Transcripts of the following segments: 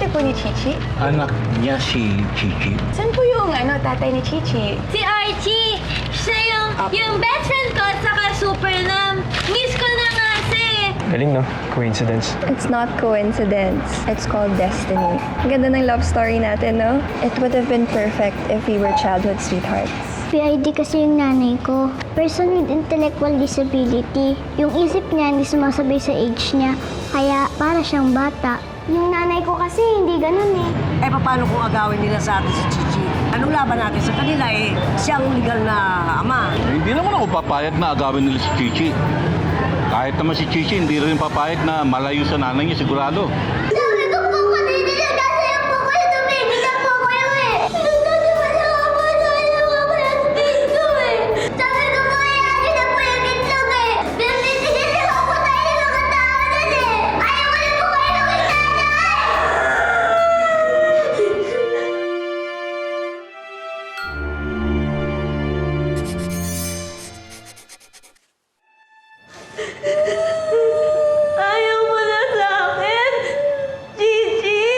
po ni Chichi? Anak niya si Chichi. Saan po yung tatay ni Chichi? Si Archie! Siya yung best friend ko at saka super na miss ko na nga siya. Galing, no? Coincidence. It's not coincidence. It's called destiny. Ang ganda ng love story natin, no? It would have been perfect if we were childhood sweethearts. PID kasi yung nanay ko. Person with intellectual disability. Yung isip niya hindi sumasabay sa age niya. Kaya para siyang bata. Yung nanay ko kasi hindi ganun eh. Eh, paano kung agawin nila sa atin si Chichi? Anong laban natin sa kanila eh? Siyang legal na ama. Hindi naman ako papayag na agawin nila si Chichi. Kahit naman si Chichi, hindi rin papayag na malayo sa nanay niya, sigurado. Sabi ko po kanina, nagkasaya po kayo, tumigil na po kayo eh. Nagkasaya ako ako ng space ko eh. Sabi ko po akin na po yung itlog eh. Bibitigan na ako tayo ng mga tao nun eh. Ayaw ko na po kayo ng Ayaw mo na sa akin, Gigi!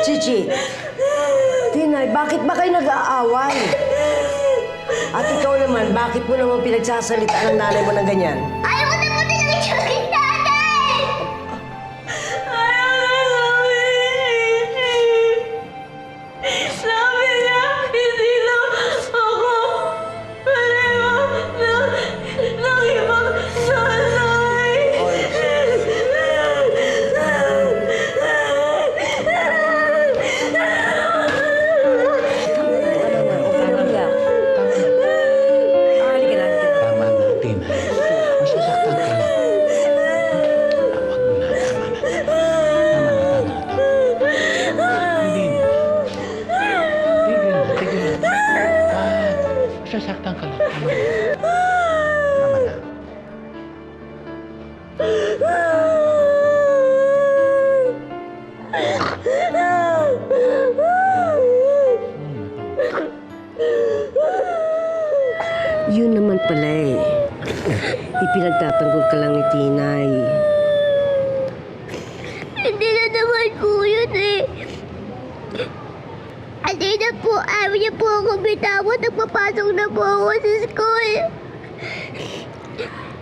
Chichi, Tinay, bakit ba kayo nag-aaway? At ikaw naman, bakit mo naman pinagsasalita ng nanay mo ng ganyan? Ayaw ko na po nilang itsugin nanay! Ayaw na sabi ni Gigi! Sabi niya, hindi lang ako pareho ng ibang nanay! Tama na, Tina. Masasaktan ka na. Huwag mo na, tama na. Hindi na. Tigil na. Masasaktan ka na. Tama na. Tama na. Yun naman pala eh. Ipinagtatanggol ka lang ni Tinay. Hindi na naman po yun eh. Hindi na po, ayaw niya po ako bitawan. Nagpapasok na po ako sa school.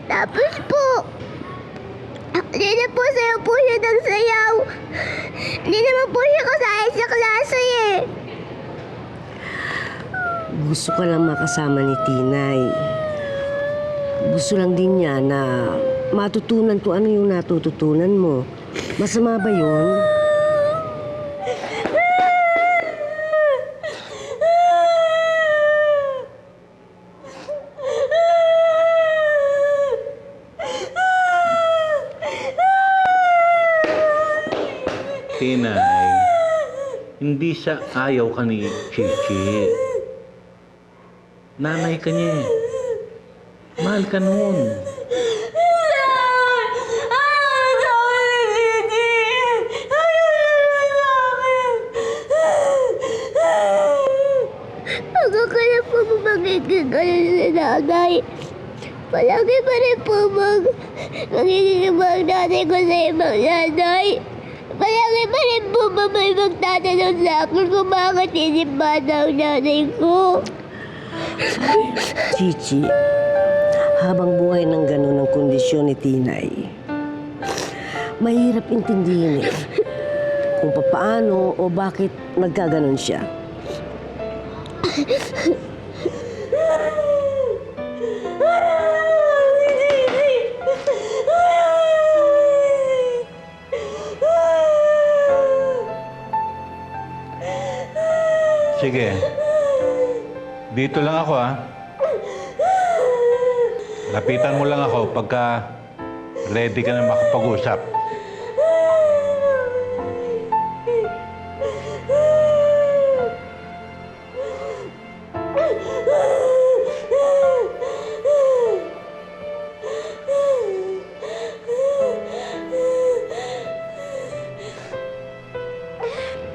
Tapos po, hindi na po sayo po siya ng sayaw. Hindi naman po siya kasaya sa klase eh. Gusto ka lang makasama ni Tinay. Gusto lang din niya na matutunan kung ano yung natututunan mo. Masama ba yun? Tinay, hindi siya ayaw ka ni Chichi. Nanay ka niya eh. Mahal ka noon. Ako kaya po magiging ano sa nanay. Palagi pa rin po magiging ibang nanay ko sa ibang nanay. Palagi pa rin po may magtatanong sa akin kung bakit hindi bata ang nanay ko. Chichi, habang buhay ng gano'n ang kondisyon ni Tinay, mahirap intindihin eh kung paano o bakit nagkaganon siya. Sige. Dito lang ako, ha? Lapitan mo lang ako pagka ready ka na makapag-usap.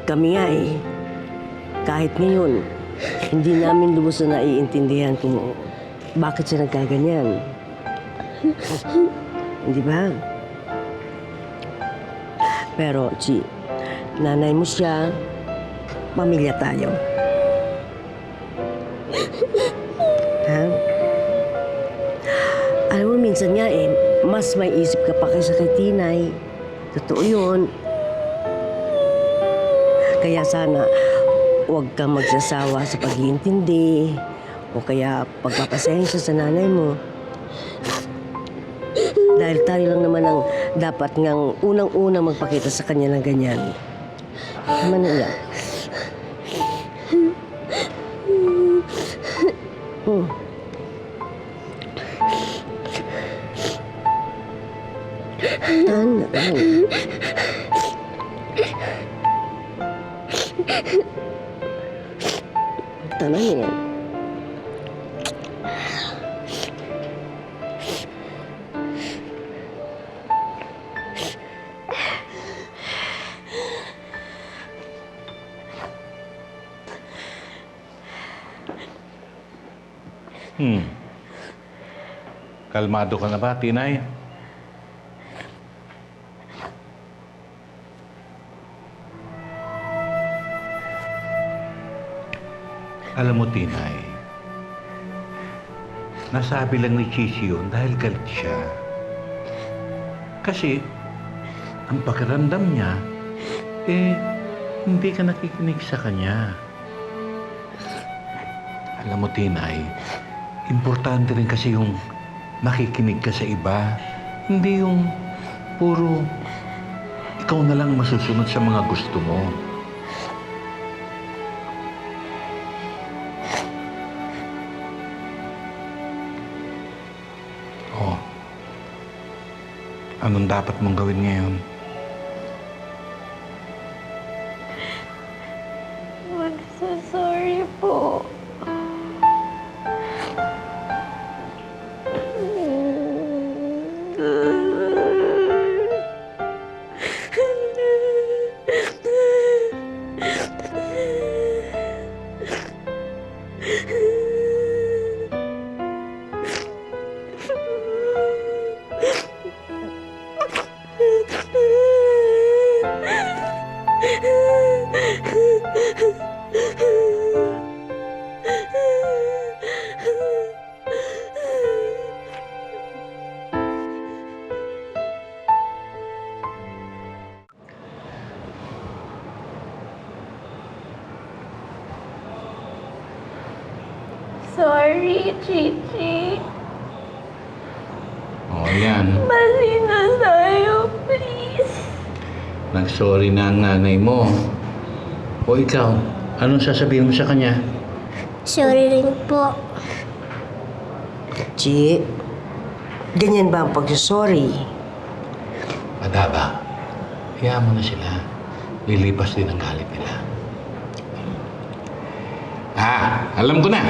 Kami nga eh, kahit ngayon, Hindi namin lubos na naiintindihan kung bakit siya nagkaganyan. Hindi ba? Pero, Chi, nanay mo siya, pamilya tayo. Ha? Alam mo, minsan nga mas may isip ka pa kaysa kay Tinay. Totoo yun. Kaya sana, huwag kang magsasawa sa pag-iintindi o kaya pagpapasensya sa nanay mo. Dahil tayo lang naman ang dapat ngang unang-unang magpakita sa kanya ng ganyan. Tama na yan. Tanda. Tama na yan. Kalmado ka na ba, Tinay? Alam mo, Tinay, nasabi lang ni Chichi yun dahil galit siya. Kasi, ang pakiramdam niya, hindi ka nakikinig sa kanya. Alam mo, Tinay, importante rin kasi yung makikinig ka sa iba. Hindi yung puro ikaw na lang masusunod sa mga gusto mo. Oh, anong dapat mong gawin ngayon? Magsasorry po. Sorry, Chichi. Oh, yan. Mali na tayo, please. Nag-sorry na ang nanay mo. O ikaw, anong sasabihin mo sa kanya? Sorry rin po. Chi, ganyan ba ang pag-sorry? Madaba, hayaan mo na sila. Lilipas din ang galit nila. Alam ko na.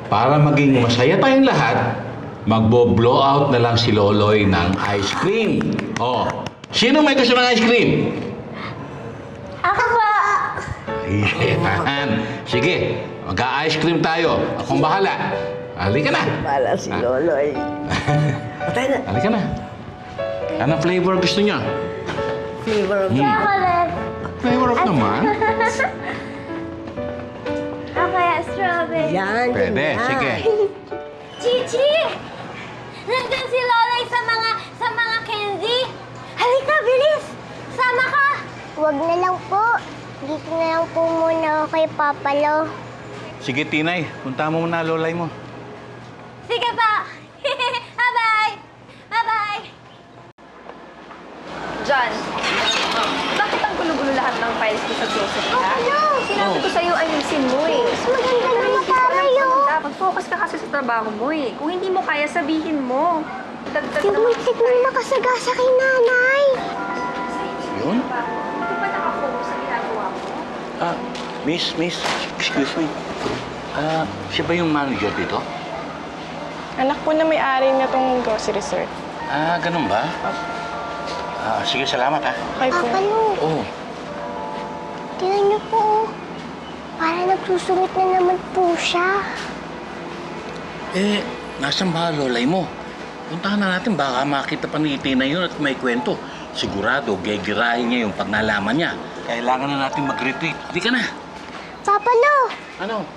Para maging masaya tayong lahat, magbo-blow out na lang si Loloy ng ice cream. Oh, sino may gusto ng ice cream? Ako po! Ayan. Sige, mag-ice cream tayo. Akong bahala. Halika na. Bala si Loloy. Patay na. Halika na. Anong flavor gusto niyo? Flavor of Chocolate! Flavor of naman. Ako kaya strawberry. Yan, Pwede, ganyan. sige. Chichi! Nandun si Lolay sa mga candy. Halika, bilis! Sama ka! Huwag na lang po. Dito na lang po muna ako kay Papa Lo. Sige, Tinay. Punta mo muna Lolay mo. Sige pa! Bye-bye! Bye-bye! John, bakit ang gulo-gulo lahat ng files ko sa grocery, ha? Sinabi ko sa'yo, ayusin mo eh. Mas maganda naman tayo. Mag-focus ka kasi sa trabaho mo eh. Kung hindi mo kaya, sabihin mo. Dagdag Yung naman witik na nakasagasa kay nanay. Yun? Hindi ba nakafocus sa ginagawa mo? Miss, excuse me. Siya ba yung manager dito? Anak po na may-ari na tong grocery, sir. Ganun ba? Sige, salamat ha. Okay po. Papa Lo, Oh, tingnan niyo po. Para nagsusungit na naman po siya. Eh, nasan ba lolay mo? Puntahan na natin, baka makita pa ni Tina yun at may kwento. Sigurado, gegirahin niya yung pag nalaman niya. Kailangan na natin mag-retreat. Hindi ka na. Papa, no! Ano?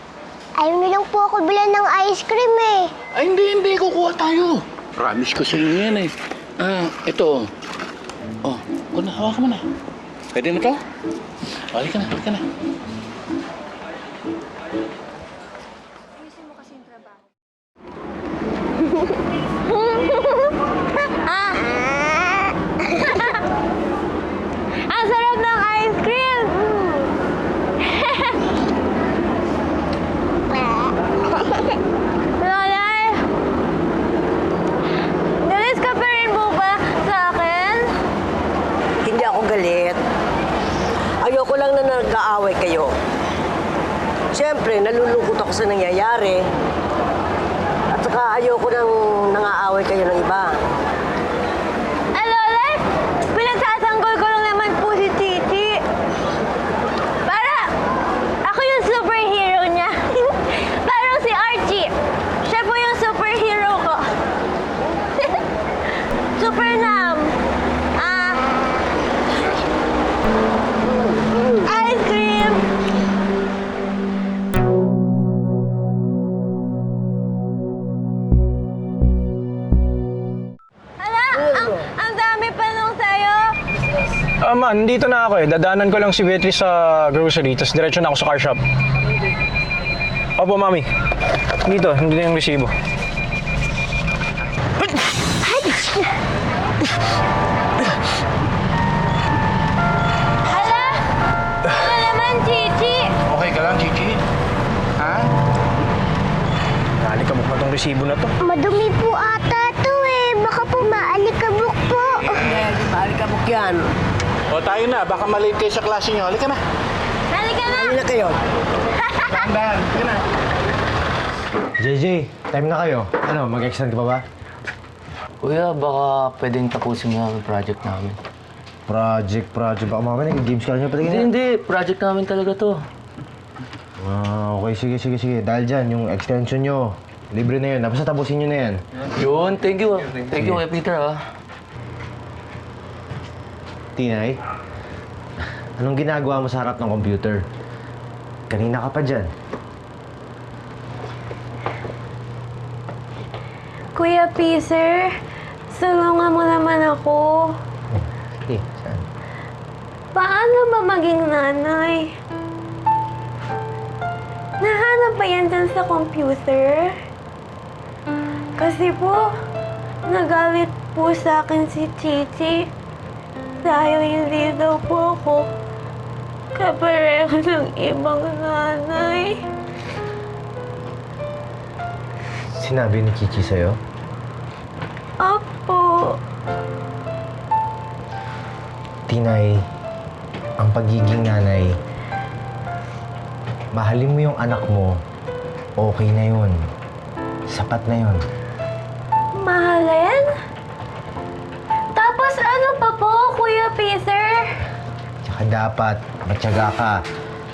Ayaw niyo lang po ako bilan ng ice cream eh. Ay, hindi. Kukuha tayo. Promise ko sa inyo yan eh. Ito. Oh, hawakan mo na. Pwede na to? Halika na. Ayusin mo kasi yung trabaho. Ang sarap ng ice cream! Lolay! Galis ka pa rin po ba sa akin? Hindi ako galit. Ayoko lang na nag-aaway kayo. Siyempre, nalulungkot ako sa nangyayari. At saka ayoko nang nangaaway kayo ng iba. Lolay! Pinagsasanggol ko lang naman po si Titi. Para ako yung superhero niya. Parang si Archie. Siya po yung superhero ko. Super Nam. Ice cream. Hala, ang dami pa nung sayo. Man, dito na ako eh. Dadaanan ko lang si Beatrice sa grocery, tapos diretso na ako sa car shop. Opo, mami. Dito, hindi na yung resibo. Hala, ano naman, Chichi? Okay ka lang, Chichi? Ha? Naalikabok na tong resibo na to. Madumi po ata to eh. Baka po maalikabok po. Maalikabok yan. O tayo na, baka malate kayo sa klase niyo. Halika na. Halika na. Ano na kayo? Dahan, halika na. JJ, time na kayo. Ano, mag-extend ka pa ba? Kuya, baka pwedeng tapusin mo ang project namin. Project. Baka mamaya nag-games ka lang niya. Patingin na. Hindi. Project namin talaga to. Okay, sige. Dahil dyan, yung extension nyo, libre na yun. Basta tapusin nyo na yan. Yun, thank you. Thank you, Kuya Peter, Tinay, anong ginagawa mo sa harap ng computer? Kanina ka pa dyan. Kuya Peter, tulungan mo naman ako. Sige, saan? Paano ba maging nanay? Nahanap ba yan dyan sa computer? Kasi po, nagalit po sa akin si Chichi. Dahil hindi daw po ako kapareho ng ibang nanay. Sinabi ni Chichi sa'yo? Opo. Tinay, ang pagiging nanay, mahalin mo yung anak mo, okay na yun. Sapat na yun. Mahalin? Tapos ano pa po, Kuya Peter? Tsaka dapat, matyaga ka.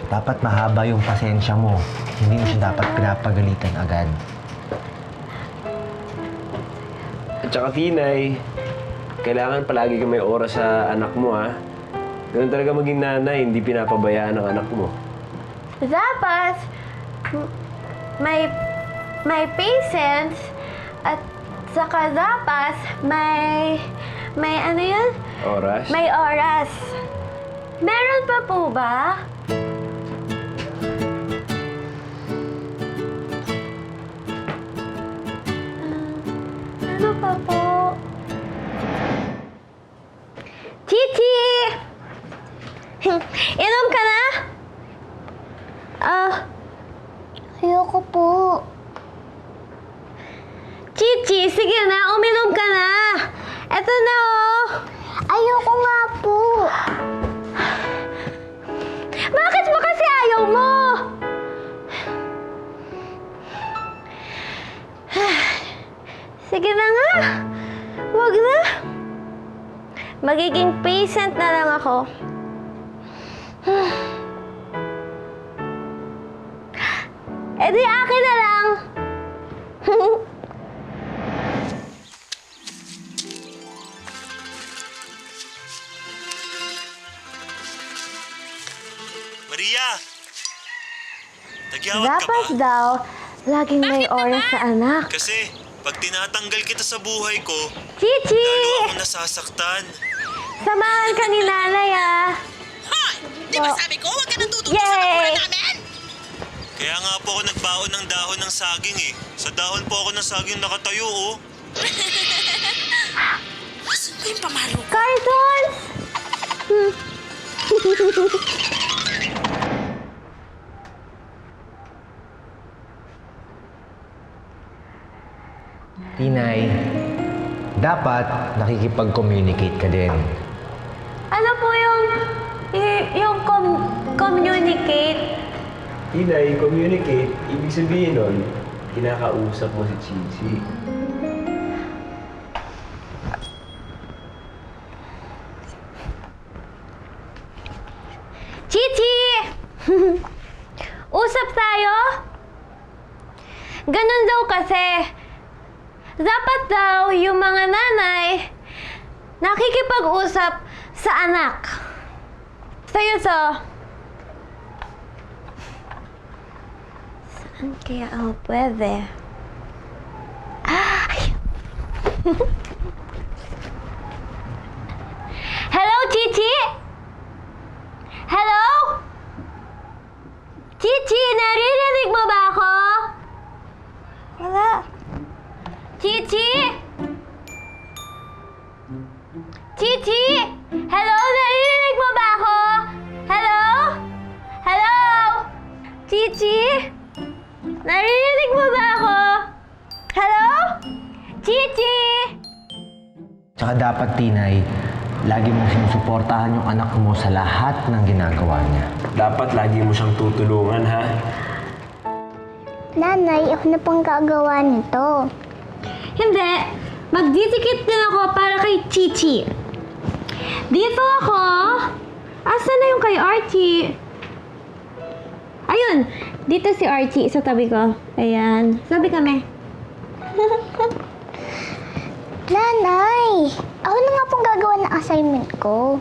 Dapat mahaba yung pasensya mo. Hindi mo siya dapat pinapagalitan agad. At saka, Tinay, kailangan palagi ka may oras sa anak mo, ha? Ganun talaga maging nanay, hindi pinapabayaan ang anak mo. Dapat may patience at saka dapat may ano yun? Oras? May oras. Meron pa po ba? Ano pa po? Chichi! Inom ka na? Ayoko po. Chichi, sige na, uminom ka na. Eto na, oh. Ayoko nga po. Bakit mo kasi ayaw mo? Sige na nga. Huwag na. Magiging patient na lang ako. Eh di akin na lang. Maria! Tagyawat ka ba? Dapat daw, laging may oras sa anak. Kasi pag tinatanggal kita sa buhay ko, Chichi! lalo ako nasasaktan. Samahan ka ni nanay, ah. Hoy! Di ba sabi ko, huwag ka natututo sa Yay! kapura namin? Kaya nga po ako nagbaon ng dahon ng saging eh. Sa dahon po ako ng saging nakatayo oh. Asan ba yung pamalo ko? Cartoons! Tinay, dapat nakikipag-communicate ka din. Ano po yung communicate? Tinay, communicate. Ibig sabihin nun, kinakausap mo si Chichi. Chichi! Usap tayo? Ganun daw kasi. Dapat daw yung mga nanay nakikipag-usap sa anak. Sa'yo to. Saan kaya ako pwede? Ay! Hello, Chichi? Hello? Chichi, naririnig mo ba ako? Wala. Chichi? Chichi? Hello? Naririnig mo ba ako? Hello? Hello? Chichi? Naririnig mo ba ako? Hello? Chichi? Tsaka dapat, Tinay, lagi mong sinusuportahan yung anak mo sa lahat ng ginagawa niya. Dapat lagi mo siyang tutulungan, ha? Nanay, ako na pang gagawa nito. Hindi. Magdidikit din ako para kay Chichi. Dito ako. Asan na yung kay Archie? Ayun. Dito si Archie sa tabi ko. Ayan. Sabi kami. Nanay, ako na nga pong gagawa ng assignment ko.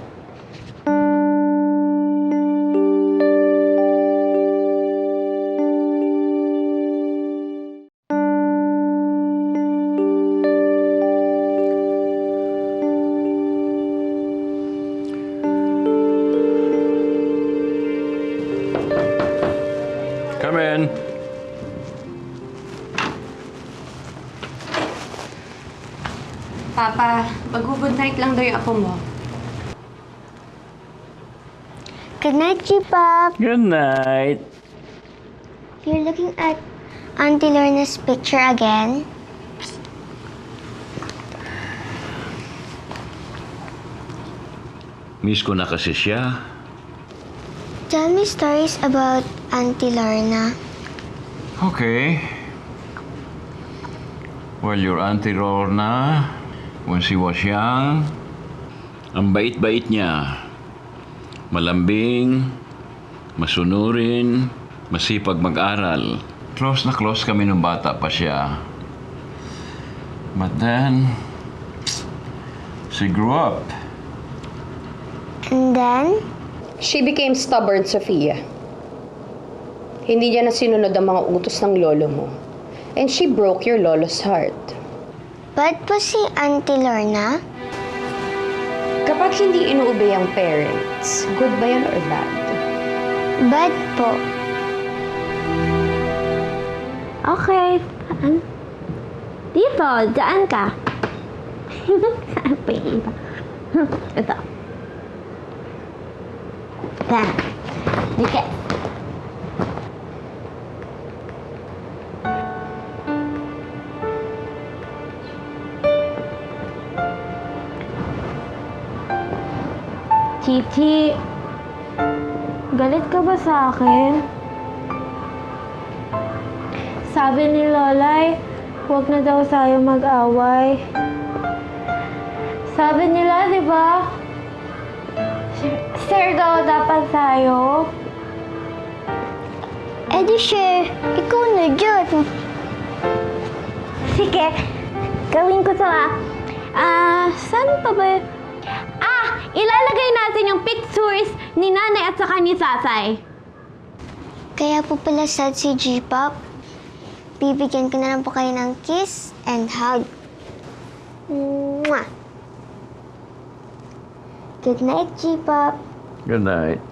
Come in. Papa, mag-good night lang daw yung apo mo. Good night, G-Pop. Good night. You're looking at Auntie Lorna's picture again? Miss ko na kasi siya. Tell me stories about Auntie Lorna. Okay. Well, your Auntie Lorna, when she was young, ang bait-bait niya. Malambing, masunurin, masipag mag-aral. Close na close kami nung bata pa siya. But then, she grew up. And then? She became stubborn, Sofia. Hindi niya na sinunod ang mga utos ng lolo mo. And she broke your lolo's heart. Bad po si Auntie Lorna? Kapag hindi inuubay ang parents, good ba yan or bad? Bad po. Okay. Saan? Dito. Daan ka. Saan pa yung iba? Ito. Saan? Dikit. Chichi, galit ka ba sa akin? Sabi ni Lolay, huwag na daw tayo mag-away. Sabi nila, di ba? Sir daw dapat tayo. di share. Ikaw na dyan. Sige, gawin ko to saan pa ba? Ilalagay natin yung pictures ni nanay at saka ni tatay. Kaya po pala sad si G-Pop. Bibigyan ko na lang po kayo ng kiss and hug. Mwah! Good night, G-Pop. Good night.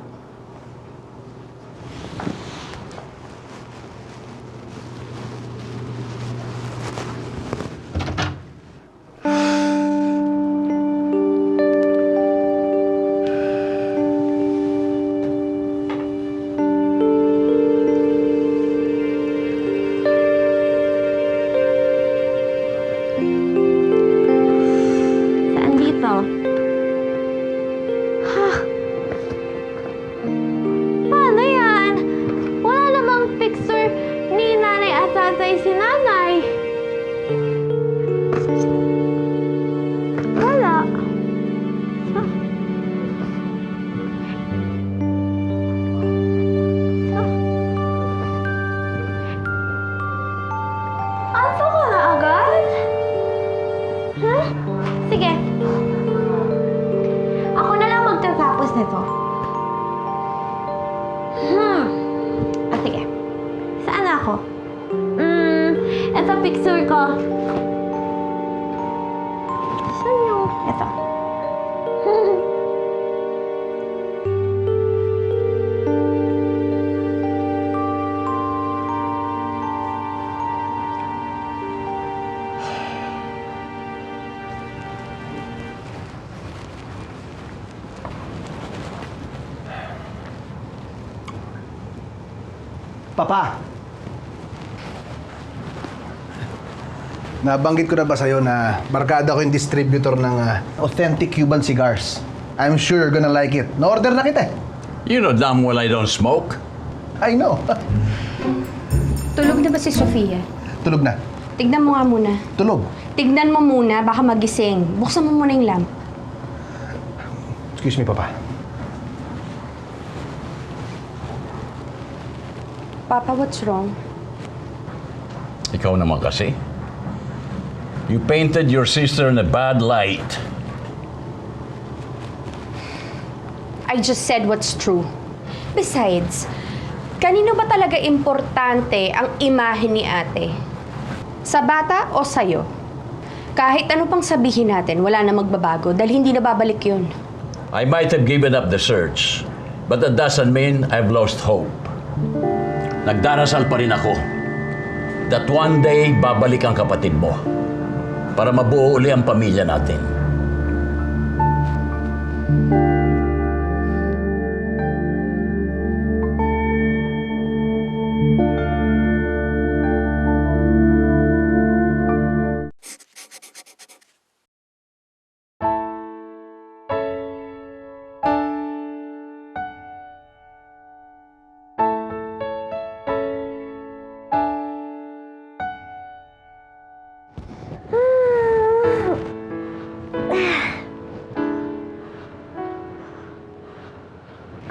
Saan dito? Paano yan? Wala namang picture ni nanay at tatay si nanay. Wala. Anto ka na agad? Sige. Ako na lang magtatapos nito. Sige. Saan ako? Ito picture ko. Saan yung... Ito. Papa! Nabanggit ko na ba sa'yo na barkada ko yung distributor ng authentic Cuban cigars? I'm sure you're gonna like it. Na-order na kita eh. You know damn well I don't smoke. I know. Tulog na ba si Sofia? Tulog na. Tignan mo nga muna. Tulog. Tignan mo muna, baka magising. Buksan mo muna yung lamp. Excuse me, Papa. Papa, what's wrong? Ikaw naman kasi. You painted your sister in a bad light. I just said what's true. Besides, kanino ba talaga importante ang imahe ni ate? Sa bata o sa'yo? Kahit ano pang sabihin natin, wala na magbabago dahil hindi na babalik yun. I might have given up the search, but that doesn't mean I've lost hope. Nagdarasal pa rin ako that one day babalik ang kapatid mo para mabuo uli ang pamilya natin.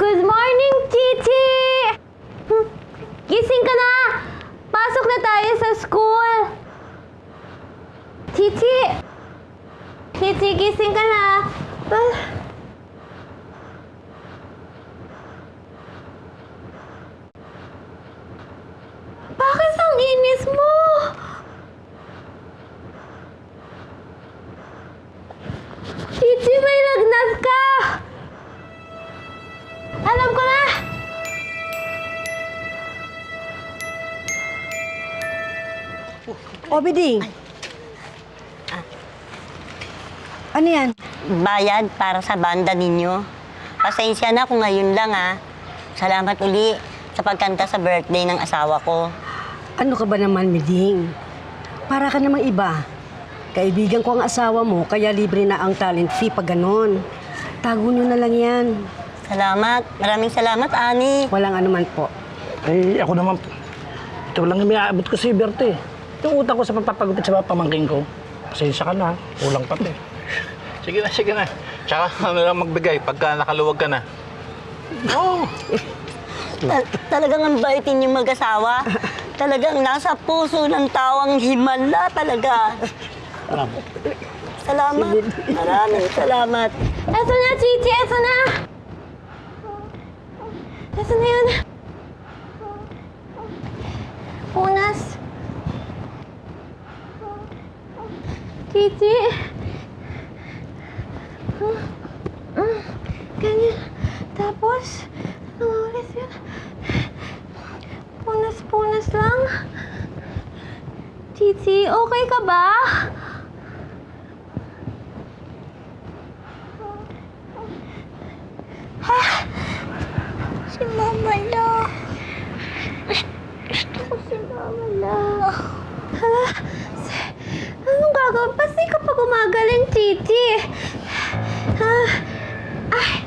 Good morning, Chichi! Gising ka na! Pasok na tayo sa school! Chichi! Chichi, gising ka na! Bakit ang inis mo? Chichi, may lagnat ka! Alam ko na! Obidi! Ano yan? Bayad para sa banda ninyo. Pasensya na kung ngayon lang Salamat uli sa pagkanta sa birthday ng asawa ko. Ano ka ba naman, Miding? Para ka namang iba. Kaibigan ko ang asawa mo, kaya libre na ang talent fee pag ganon. Tago nyo na lang yan. Salamat. Maraming salamat, Ani. Walang anuman po. Eh, ako naman, ito lang yung may aabot ko si Bertie. Yung utang ko sa pagpapagupit sa mga pamangking ko. Pasensya ka na, kulang pati. Sige na, sige na. Tsaka ano lang magbigay pagka nakaluwag ka na. Oo. Talagang ang bait ninyong mag-asawa. Talagang nasa puso ng tao ang himala talaga. Salamat. Maraming salamat. Eto na, Chichi! Eto na! Eto na yun. Punas. Chichi. Ganyan. Tapos, ulit yun. Punas lang. Chichi, okay ka ba? Si Mama na. Gusto ko si Mama na. Hala, anong gagawin? Pasti ka pa gumagaling, Chichi. Ha? Ay,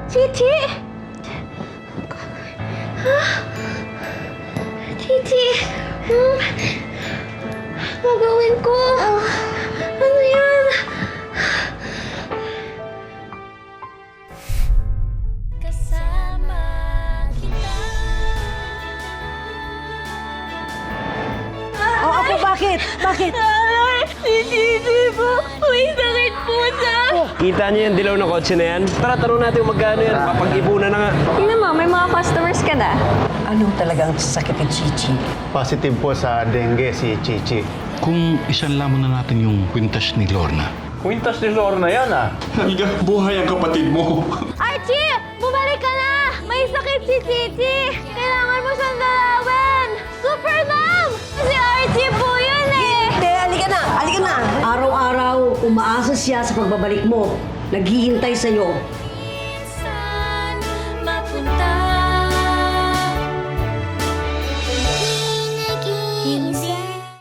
Chichi! Ha? Chichi! Gagawin ko? Ano yan? Kasama kita. Oh, Apo, bakit? Bakit? Si Chichi po, may sakit po siya. Kita niyo yung dilaw na kotse na yan? Tara, tanong natin kung magkano yan. Papag-ipunan na nga. Tingnan mo, may mga customers ka na. Ano talagang sakit ni Chichi? Positive po sa dengue si Chichi. Kung isanla mo na natin yung kwintas ni Lorna. Kwintas ni Lorna yan, ah. Hanggang buhay ang kapatid mo. Archie! Bumalik ka na! May sakit si Chichi! Kailangan mo siyang dalawin! Super mom! Si Archie po yun eh! Hindi, halika na! Halika na! Araw-araw, umaasa siya sa pagbabalik mo. Naghihintay sa'yo. Minsan mapunta